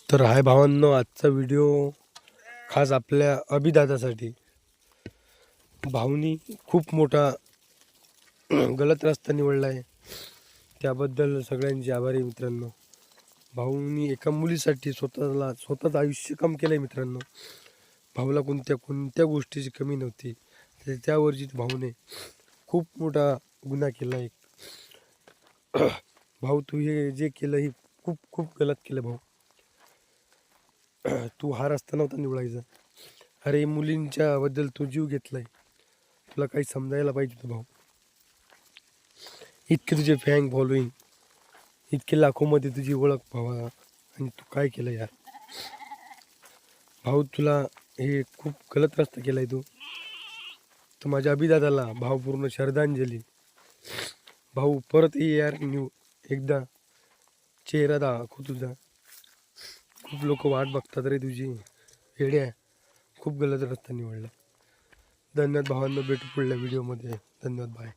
तर हाय भावांनो, आजचा व्हिडिओ खास आपल्या अभिदादासाठी. भाऊनी खूप मोठा गलत रस्ता निवडला आहे, त्याबद्दल सगळ्यांचे आभारी मित्रांनो. भाऊनी एका मुलीसाठी स्वतःचं आयुष्य कम केलं आहे मित्रांनो. भाऊला कोणत्या गोष्टीची कमी नव्हती, त्यावरची भाऊने खूप मोठा गुन्हा केला आहे. भाऊ, तू हे जे केलं हे खूप खूप गलत केलं भाऊ. तू हा रस्ता नव्हता निवडायचा. अरे, मुलींच्या बद्दल तू जीव घेतलाय, तुला काही समजायला पाहिजे तू भाऊ. इतके तुझे फॅन फॉलोईंग, इतके लाखोमध्ये तुझी ओळख भावा, आणि तू काय केलं यार भाऊ. तुला हे खूप गलत रस्ता केलाय तू. तर माझ्या अभिदादाला भावपूर्ण श्रद्धांजली. भाऊ, परत ये यार, एकदा चेहरा दाखव तुझा. खूप लोक वाट बघतात रे तुझी. येड्या, खूप गलत रस्ता निवडला. धन्यवाद भावांना, भेटू पुढल्या व्हिडिओमध्ये. धन्यवाद, बाय.